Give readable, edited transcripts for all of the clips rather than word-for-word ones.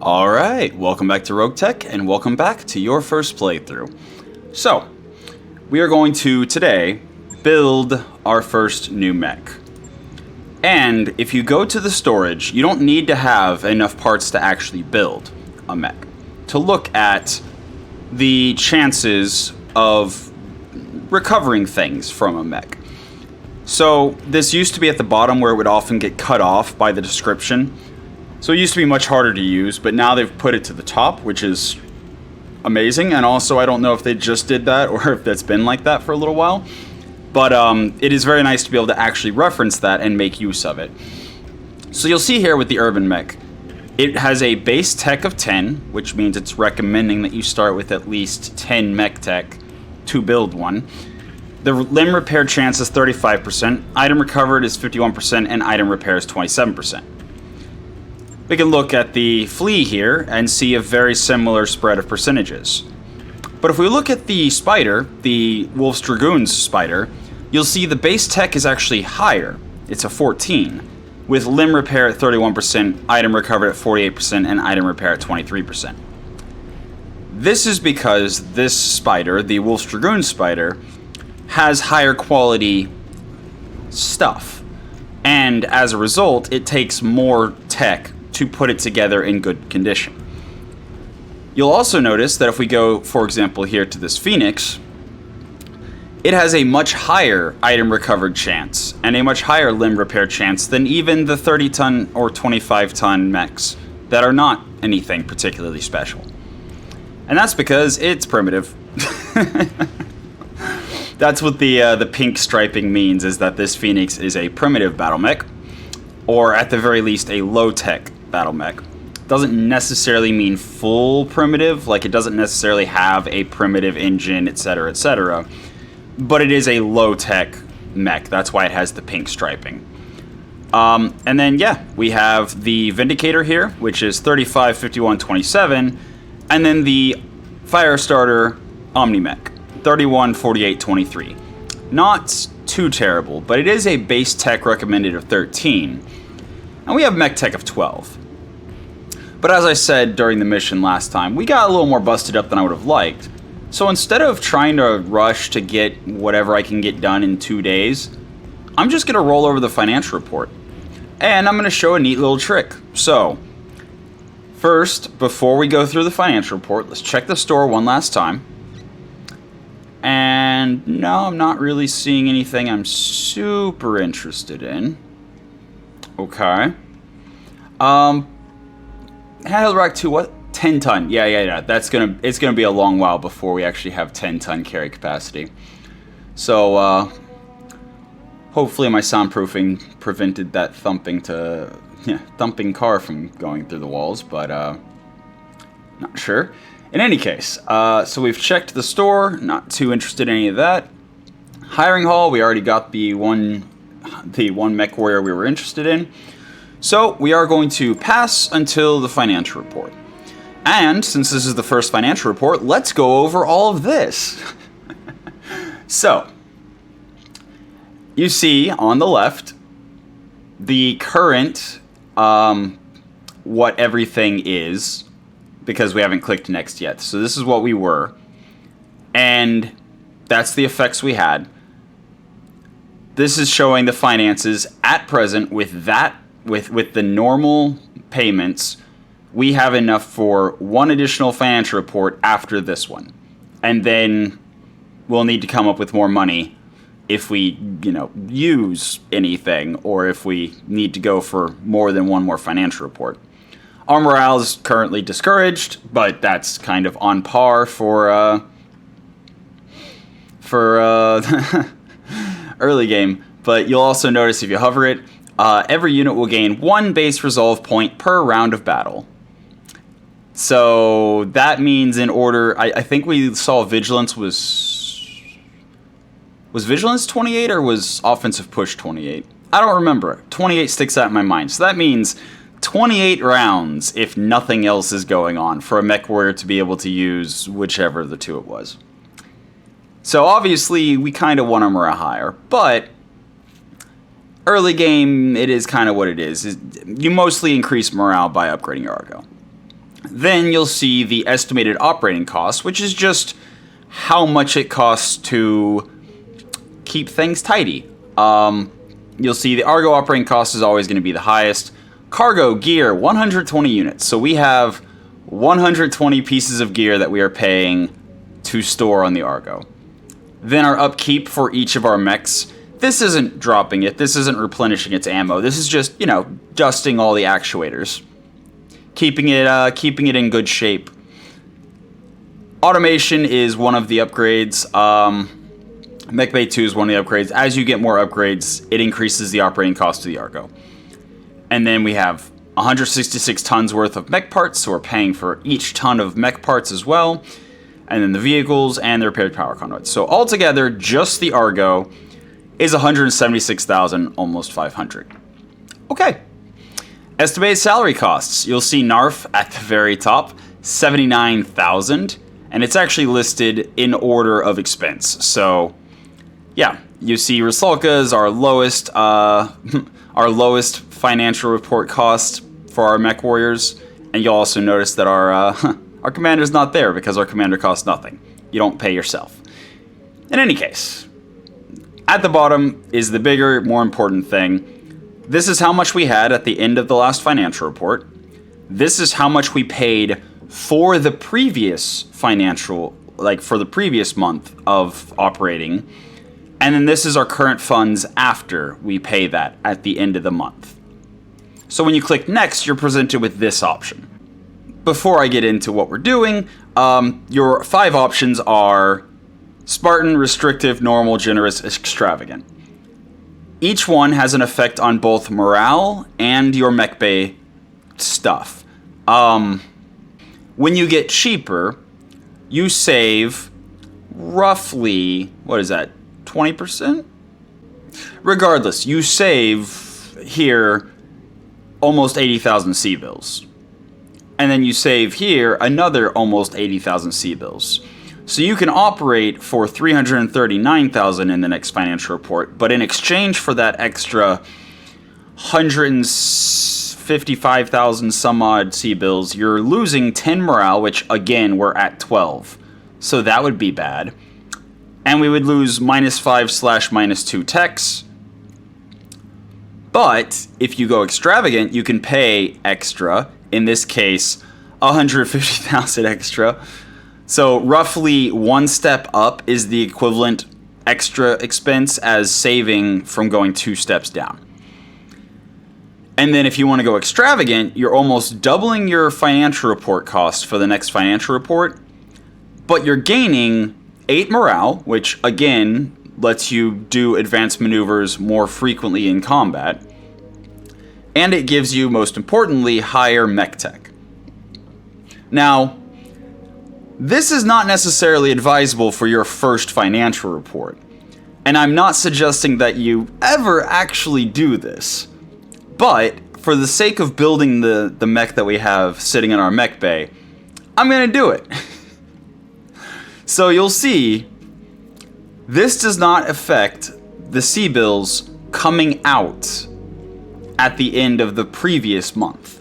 Alright, welcome back to Roguetech, and welcome back to your first playthrough. So, we are going to, today, build our first new mech. And if you go to the storage, you don't need to have enough parts to actually build a mech. To look at the chances of recovering things from a mech. So, this used to be at the bottom where it would often get cut off by the description. So it used to be much harder to use, but now they've put it to the top, which is amazing. And also, I don't know if they just did that or if that's been like that for a little while. But it is very nice to be able to actually reference that and make use of it. So you'll see here with the Urban Mech, it has a base tech of 10, which means it's recommending that you start with at least 10 mech tech to build one. The limb repair chance is 35%, item recovered is 51%, and item repair is 27%. We can look at the flea here and see a very similar spread of percentages. But if we look at the spider, the Wolf's Dragoon's spider, you'll see the base tech is actually higher. It's a 14, with limb repair at 31%, item recovered at 48%, and item repair at 23%. This is because this spider, the Wolf's Dragoon spider, has higher quality stuff. And as a result, it takes more tech to put it together in good condition. You'll also notice that if we go, for example, here to this Phoenix, it has a much higher item recovered chance and a much higher limb repair chance than even the 30-ton or 25-ton mechs that are not anything particularly special. And that's because it's primitive. That's what the pink striping means, is that this Phoenix is a primitive Battlemech, or at the very least a low-tech Battlemech. Doesn't necessarily mean full primitive, like it doesn't necessarily have a primitive engine, etc., etc., but it is a low-tech mech. That's why it has the pink striping. And then, yeah, we have the Vindicator here, which is 35, 51, 27, and then the Firestarter Omnimech, 31, 48, 23. Not too terrible, but it is a base tech recommended of 13. And we have mech tech of 12. But as I said during the mission last time, we got a little more busted up than I would have liked. So instead of trying to rush to get whatever I can get done in 2 days, I'm just going to roll over the financial report. And I'm going to show a neat little trick. So, first, before we go through the financial report, let's check the store one last time. And no, I'm not really seeing anything I'm super interested in. Okay. Handheld rack 2, what? 10 ton. Yeah. It's gonna be a long while before we actually have 10 ton carry capacity. So, hopefully my soundproofing prevented that thumping car from going through the walls, but, not sure. In any case, so we've checked the store, not too interested in any of that. Hiring hall, we already got the one Mechwarrior we were interested in. So we are going to pass until the financial report. And since this is the first financial report, let's go over all of this. So, you see on the left the current what everything is, because we haven't clicked next yet. So this is what we were, and that's the effects we had. This is showing the finances at present with the normal payments. We have enough for one additional financial report after this one. And then we'll need to come up with more money if we, use anything, or if we need to go for more than one more financial report. Our morale is currently discouraged, but that's kind of on par for early game. But you'll also notice if you hover it, every unit will gain 1 base resolve point per round of battle. So that means in order, I think we saw vigilance was vigilance 28 or was offensive push 28? I don't remember. 28 sticks out in my mind. So that means 28 rounds if nothing else is going on for a Mechwarrior to be able to use whichever of the two it was. So obviously we kind of want our morale higher, but early game, it is kind of what it is. You mostly increase morale by upgrading your Argo. Then you'll see the estimated operating cost, which is just how much it costs to keep things tidy. You'll see the Argo operating cost is always going to be the highest. Cargo gear, 120 units. So we have 120 pieces of gear that we are paying to store on the Argo. Then our upkeep for each of our mechs. This isn't dropping it. This isn't replenishing its ammo. This is just, dusting all the actuators. Keeping it in good shape. Automation is one of the upgrades. Mech Bay 2 is one of the upgrades. As you get more upgrades, it increases the operating cost of the Argo. And then we have 166 tons worth of mech parts, so we're paying for each ton of mech parts as well. And then the vehicles and the repaired power conduits. So altogether, just the Argo is 176,000, almost 500. Okay. Estimated salary costs. You'll see NARF at the very top, 79,000, and it's actually listed in order of expense. So, yeah, you see Rusalka's our lowest, our lowest financial report cost for our Mechwarriors, and you'll also notice that our commander's not there because our commander costs nothing. You don't pay yourself. In any case, at the bottom is the bigger, more important thing. This is how much we had at the end of the last financial report. This is how much we paid for the previous financial, for the previous month of operating. And then this is our current funds after we pay that at the end of the month. So when you click next, you're presented with this option. Before I get into what we're doing, your 5 options are Spartan, Restrictive, Normal, Generous, Extravagant. Each one has an effect on both morale and your mech bay stuff. When you get cheaper, you save roughly, 20%? Regardless, you save here almost 80,000 C-bills. And then you save here another almost 80,000 C-bills. So you can operate for 339,000 in the next financial report, but in exchange for that extra 155,000 some odd C-bills, you're losing 10 morale, which again, we're at 12. So that would be bad. And we would lose -5/-2 techs. But if you go extravagant, you can pay extra. In this case, 150,000 extra. So roughly one step up is the equivalent extra expense as saving from going 2 steps down. And then if you want to go extravagant, you're almost doubling your financial report cost for the next financial report, but you're gaining 8 morale, which again lets you do advanced maneuvers more frequently in combat. And it gives you, most importantly, higher mech tech. Now, this is not necessarily advisable for your first financial report, and I'm not suggesting that you ever actually do this, but for the sake of building the mech that we have sitting in our mech bay, I'm going to do it. So you'll see, this does not affect the C-bills coming out at the end of the previous month.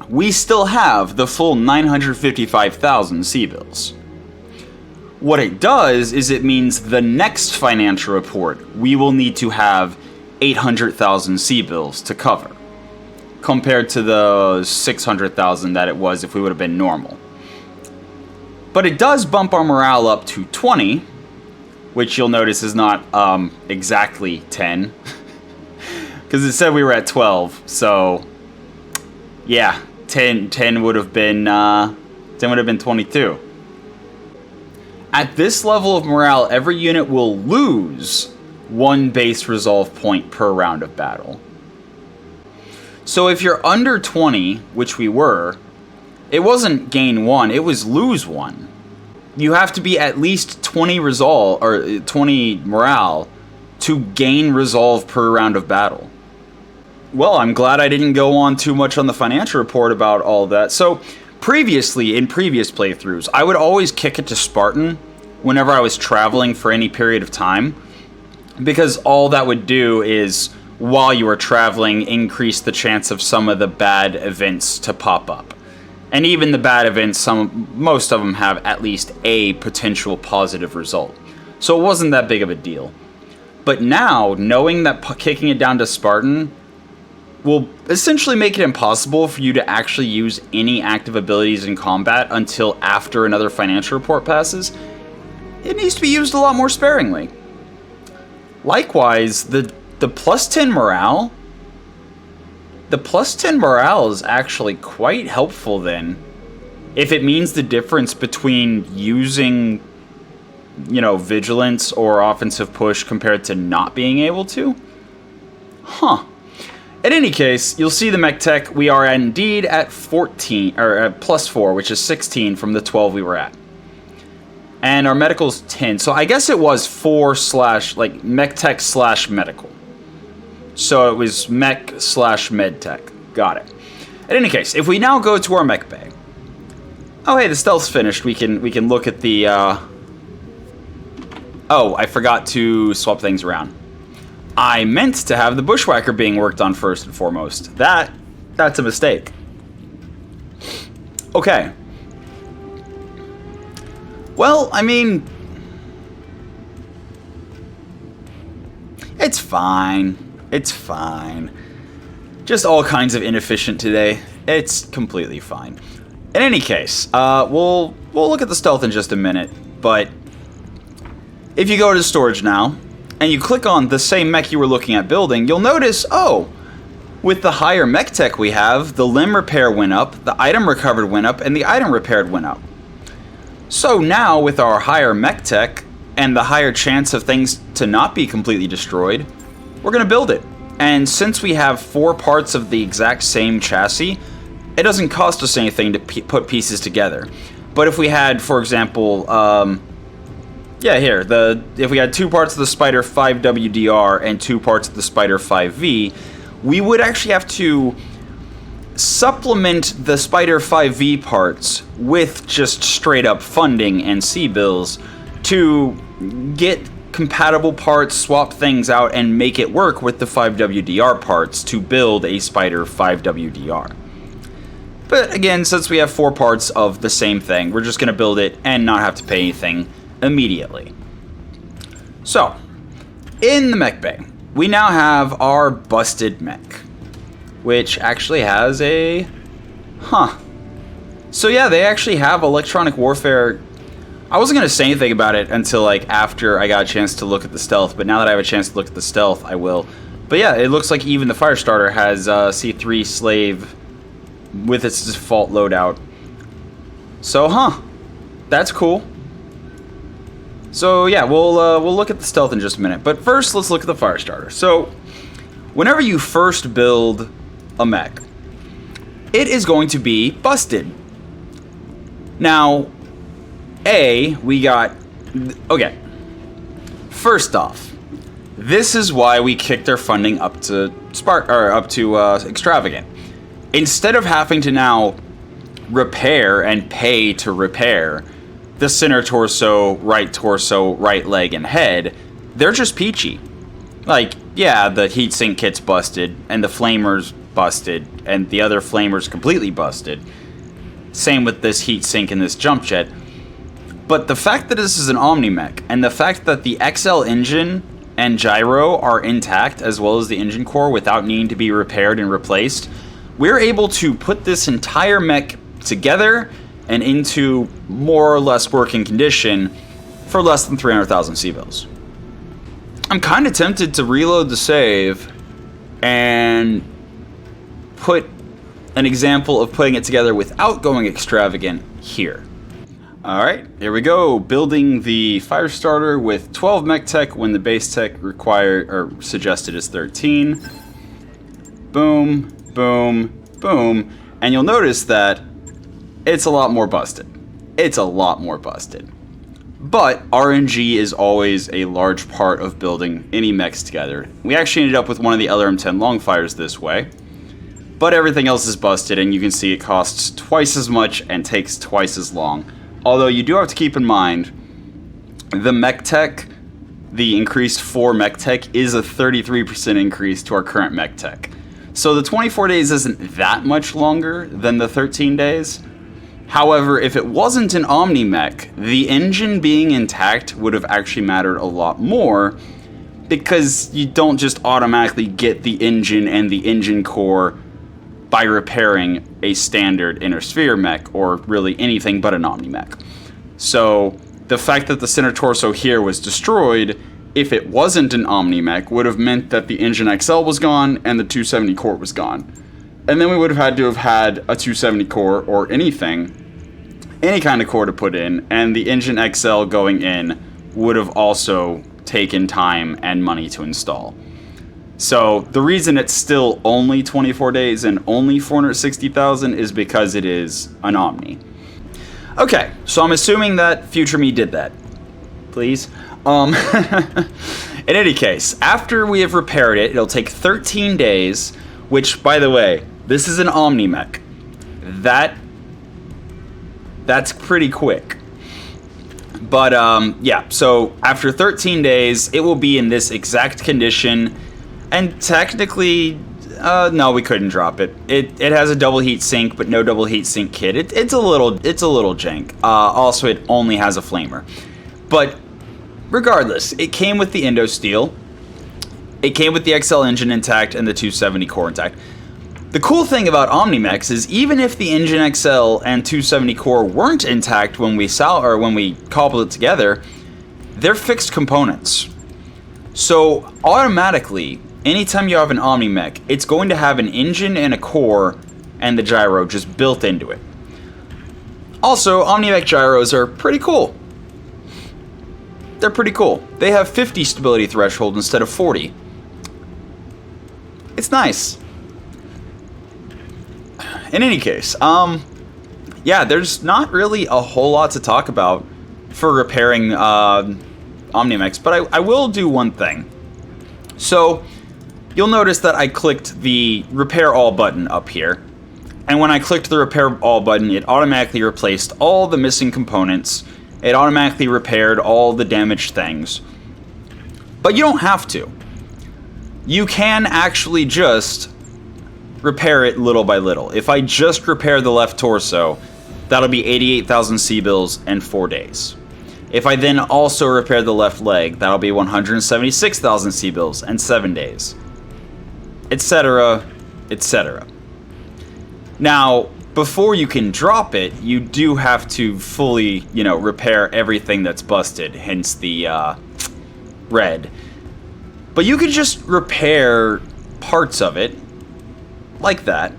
We still have the full 955,000 C-bills. What it does is it means the next financial report, we will need to have 800,000 C-bills to cover, compared to the 600,000 that it was if we would have been normal. But it does bump our morale up to 20, which you'll notice is not exactly 10, because it said we were at 12, so yeah. 10 would have been 22. At this level of morale, every unit will lose 1 base resolve point per round of battle. So if you're under 20, which we were, it wasn't gain 1, it was lose 1. You have to be at least 20 resolve or 20 morale to gain resolve per round of battle. Well, I'm glad I didn't go on too much on the financial report about all that. So, previously, in previous playthroughs, I would always kick it to Spartan whenever I was traveling for any period of time, because all that would do is, while you were traveling, increase the chance of some of the bad events to pop up. And even the bad events, most of them have at least a potential positive result. So it wasn't that big of a deal. But now, knowing that kicking it down to Spartan will essentially make it impossible for you to actually use any active abilities in combat until after another financial report passes, it needs to be used a lot more sparingly. Likewise, the plus 10 morale, the plus 10 morale is actually quite helpful then, if it means the difference between using, you know, vigilance or offensive push compared to not being able to. Huh. In any case, you'll see the mech tech, we are indeed at 14, or at plus 4, which is 16 from the 12 we were at. And our medical's 10, so I guess it was 4 / like mech tech / medical. So it was mech / med tech. Got it. In any case, if we now go to our mech bay. Oh hey, the stealth's finished. We can look at the Oh, I forgot to swap things around. I meant to have the bushwhacker being worked on first and foremost. That's a mistake. Okay. Well, I mean, it's fine. It's fine. Just all kinds of inefficient today. It's completely fine. In any case, we'll look at the stealth in just a minute, but if you go to storage now, and you click on the same mech you were looking at building, you'll notice, oh, with the higher mech tech we have, the limb repair went up, the item recovered went up, and the item repaired went up. So now, with our higher mech tech, and the higher chance of things to not be completely destroyed, we're going to build it. And since we have 4 parts of the exact same chassis, it doesn't cost us anything to put pieces together. But if we had, for example, yeah, here, if we had 2 parts of the Spider 5WDR and 2 parts of the Spider 5V, we would actually have to supplement the Spider 5V parts with just straight up funding and C-bills to get compatible parts, swap things out, and make it work with the 5WDR parts to build a Spider 5WDR. But again, since we have 4 parts of the same thing, we're just going to build it and not have to pay anything immediately. So, in the mech bay, we now have our busted mech, which actually has a... So yeah, they actually have electronic warfare. I wasn't going to say anything about it until like after I got a chance to look at the stealth, but now that I have a chance to look at the stealth, I will. But yeah, it looks like even the Firestarter has C3 Slave with its default loadout. So, that's cool. So yeah, we'll look at the stealth in just a minute. But first, let's look at the Firestarter. So, whenever you first build a mech, it is going to be busted. Now, we got... Okay. First off, this is why we kicked our funding up to Extravagant. Instead of having to now repair and pay to repair the center torso, right leg, and head, they're just peachy. Like, yeah, the heatsink kit's busted, and the flamer's busted, and the other flamer's completely busted. Same with this heatsink and this jump jet. But the fact that this is an Omnimech, and the fact that the XL engine and gyro are intact, as well as the engine core, without needing to be repaired and replaced, we're able to put this entire mech together and into more or less working condition for less than 300,000 C-bills. I'm kind of tempted to reload the save and put an example of putting it together without going extravagant here. Alright, here we go. Building the Firestarter with 12 mech tech when the base tech required or suggested is 13. Boom, boom, boom. And you'll notice that it's a lot more busted. It's a lot more busted. But RNG is always a large part of building any mechs together. We actually ended up with one of the LRM-10 Longfires this way. But everything else is busted, and you can see it costs twice as much and takes twice as long. Although you do have to keep in mind, the mech tech, the increased 4 mech tech, is a 33% increase to our current mech tech. So the 24 days isn't that much longer than the 13 days, However, if it wasn't an Omnimech, the engine being intact would have actually mattered a lot more, because you don't just automatically get the engine and the engine core by repairing a standard inner sphere mech, or really anything but an Omnimech. So the fact that the center torso here was destroyed, if it wasn't an Omnimech, would have meant that the engine XL was gone and the 270 core was gone. And then we would have had to have had a 270 core or anything, any kind of core to put in, and the engine XL going in would have also taken time and money to install. So the reason it's still only 24 days and only 460,000 is because it is an Omni. Okay, so I'm assuming that future me did that. Please. In any case, after we have repaired it, it'll take 13 days, which, by the way, this is an Omnimech. That's pretty quick. But, yeah, so after 13 days, it will be in this exact condition, and technically, no, we couldn't drop it. It has a double heat sink, but no double heat sink kit. It's a little jank. Also, it only has a flamer. But regardless, it came with the Indo Steel. It came with the XL engine intact and the 270 core intact. The cool thing about Omnimechs is even if the engine XL and 270 core weren't intact when we cobbled it together, they're fixed components. So automatically, anytime you have an Omnimech, it's going to have an engine and a core and the gyro just built into it. Also, Omnimech gyros are pretty cool. They're pretty cool. They have 50 stability threshold instead of 40. It's nice. In any case, yeah, there's not really a whole lot to talk about for repairing Omnimechs, but I will do one thing. So, you'll notice that I clicked the Repair All button up here, and when I clicked the Repair All button, it automatically replaced all the missing components. It automatically repaired all the damaged things. But you don't have to. You can actually just repair it little by little. If I just repair the left torso, that'll be 88,000 C-bills and 4 days. If I then also repair the left leg, that'll be 176,000 C-bills and 7 days. Etc., etc. Now, before you can drop it, you do have to fully, repair everything that's busted, hence the red. But you could just repair parts of it, like that,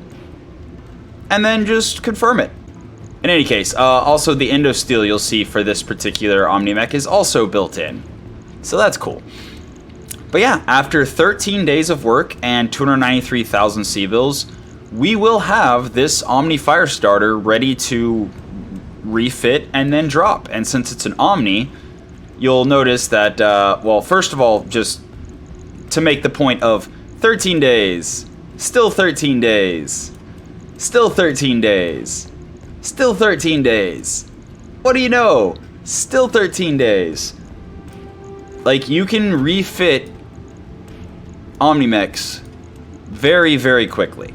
and then just confirm it. In any case, also the Indo Steel you'll see for this particular Omnimech is also built in, so that's cool. But yeah, after 13 days of work and 293,000 C-bills, we will have this Omni Firestarter ready to refit and then drop. And since it's an Omni, you'll notice that, well, first of all, just to make the point of 13 days, still 13 days, still 13 days, still 13 days. What do you know? Still 13 days. Like, you can refit Omnimechs very, very quickly.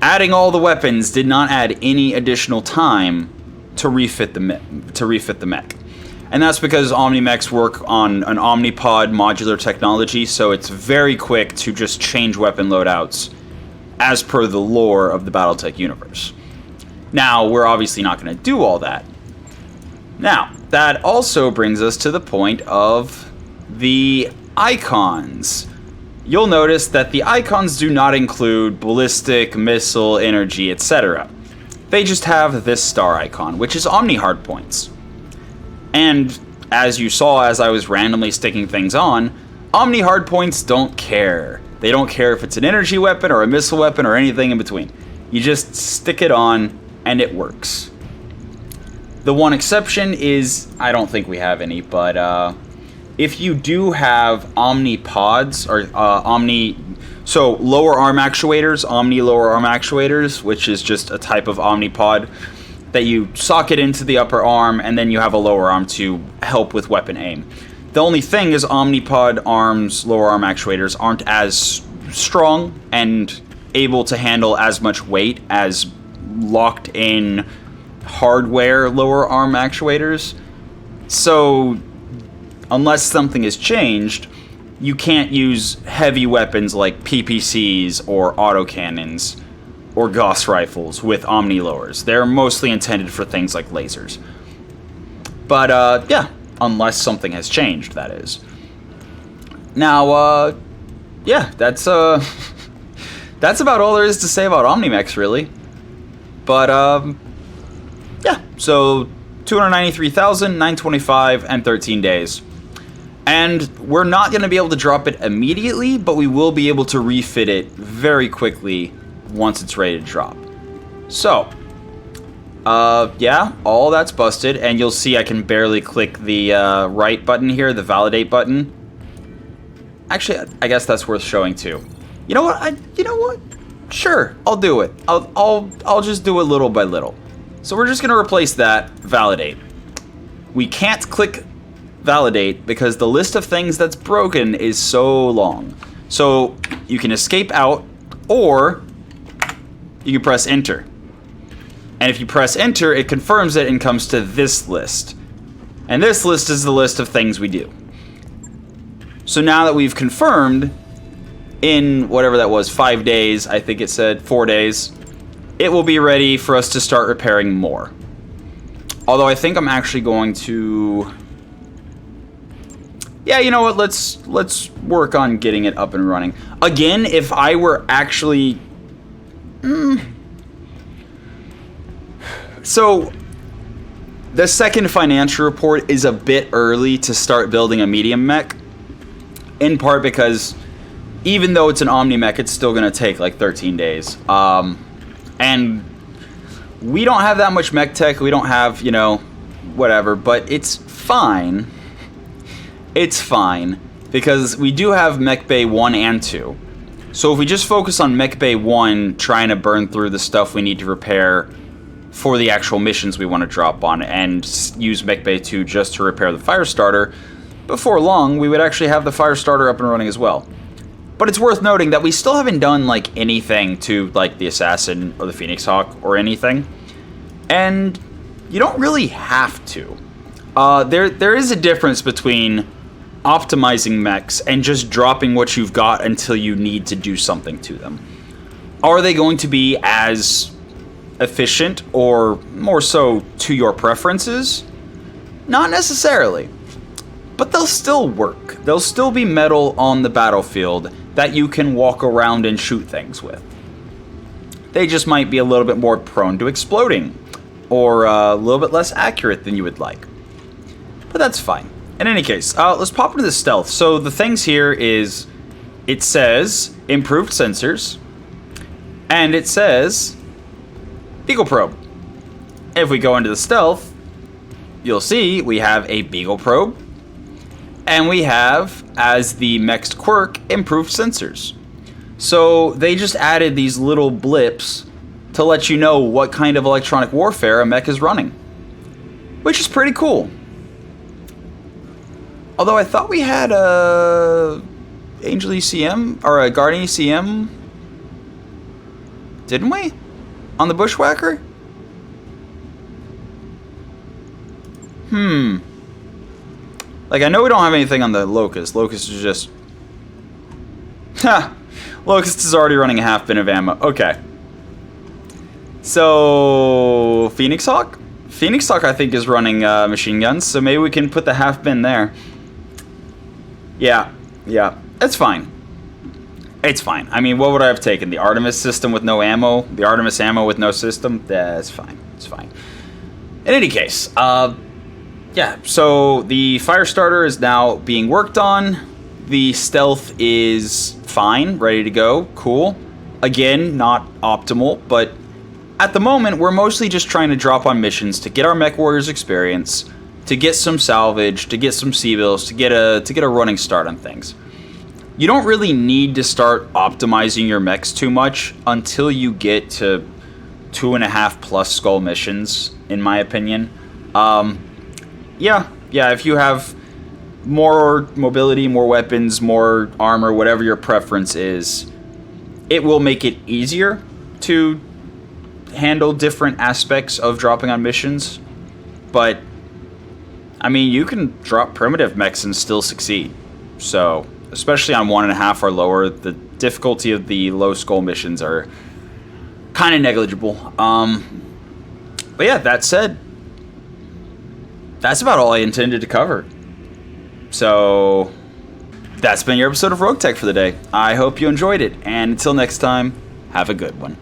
Adding all the weapons did not add any additional time to refit the mech. And that's because Omnimechs work on an Omnipod modular technology, so it's very quick to just change weapon loadouts as per the lore of the Battletech Universe. Now, we're obviously not going to do all that. Now, that also brings us to the point of the icons. You'll notice that the icons do not include ballistic, missile, energy, etc. They just have this star icon, which is Omni hardpoints. And as you saw as I was randomly sticking things on, Omni hardpoints don't care. They don't care if it's an energy weapon or a missile weapon or anything in between. You just stick it on and it works. The one exception is, I don't think we have any, but if you do have Omnipods or so lower arm actuators, Omni lower arm actuators, which is just a type of Omnipod that you socket into the upper arm, and then you have a lower arm to help with weapon aim. The only thing is Omnipod Arms lower arm actuators aren't as strong and able to handle as much weight as locked in hardware lower arm actuators. So unless something has changed, you can't use heavy weapons like PPCs or autocannons or Gauss rifles with Omni lowers. They're mostly intended for things like lasers. But yeah, unless something has changed, that is. Now, yeah, that's that's about all there is to say about Omnimax, really. But yeah, so 293,925 and 13 days. And we're not going to be able to drop it immediately, but we will be able to refit it very quickly once it's ready to drop. So, yeah, all that's busted, and you'll see I can barely click the right button here, the validate button. Actually, I guess that's worth showing too. You know what? You know what? Sure, I'll do it. I'll just do it little by little. So we're just gonna replace that validate. We can't click validate because the list of things that's broken is so long. So you can escape out, or you can press enter. And if you press enter, it confirms it and comes to this list. And this list is the list of things we do. So now that we've confirmed, in whatever that was, 5 days, I think it said 4 days, it will be ready for us to start repairing more. Although I think I'm actually going to... Yeah, you know what, let's work on getting it up and running. Again, if I were actually... So, the second financial report is a bit early to start building a medium mech. In part because, even though it's an Omni-Mech, it's still going to take like 13 days. And we don't have that much mech tech. We don't have, you know, whatever. But it's fine. It's fine. Because we do have Mech Bay 1 and 2. So if we just focus on Mech Bay 1, trying to burn through the stuff we need to repair for the actual missions we want to drop on, and use Mech Bay 2 just to repair the fire starter, before long, we would actually have the fire starter up and running as well. But it's worth noting that we still haven't done, like, anything to, like, the Assassin or the Phoenix Hawk or anything. And you don't really have to. There is a difference between optimizing mechs and just dropping what you've got until you need to do something to them. Are they going to be as efficient or more so to your preferences? Not necessarily. But they'll still work. They'll still be metal on the battlefield that you can walk around and shoot things with. They just might be a little bit more prone to exploding, or a little bit less accurate than you would like. But that's fine. In any case, let's pop into the stealth. So the things here is, it says improved sensors, and it says Beagle Probe. If we go into the stealth, you'll see we have a Beagle Probe, and we have, as the mech's quirk, improved sensors. So they just added these little blips to let you know what kind of electronic warfare a mech is running, which is pretty cool. Although I thought we had a Angel ECM, or a Guardian ECM, didn't we? On the Bushwhacker? Like, I know we don't have anything on the Locust. Locust is just... Ha! Locust is already running a half bin of ammo. Okay. So... Phoenix Hawk? Phoenix Hawk, I think, is running machine guns, so maybe we can put the half bin there. Yeah. It's fine. It's fine. I mean, what would I have taken? The Artemis system with no ammo? The Artemis ammo with no system? That's fine. It's fine. In any case, yeah, so the fire starter is now being worked on. The stealth is fine, ready to go, cool. Again, not optimal, but at the moment, we're mostly just trying to drop on missions to get our Mechwarriors experience, to get some salvage, to get some C-bills, to get a running start on things. You don't really need to start optimizing your mechs too much until you get to 2.5+ skull missions, in my opinion. Yeah, if you have more mobility, more weapons, more armor, whatever your preference is, it will make it easier to handle different aspects of dropping on missions, but I mean, you can drop primitive mechs and still succeed. So, especially on 1.5 or lower, the difficulty of the low skull missions are kind of negligible. But yeah, that said, that's about all I intended to cover. So, that's been your episode of Roguetech for the day. I hope you enjoyed it, and until next time, have a good one.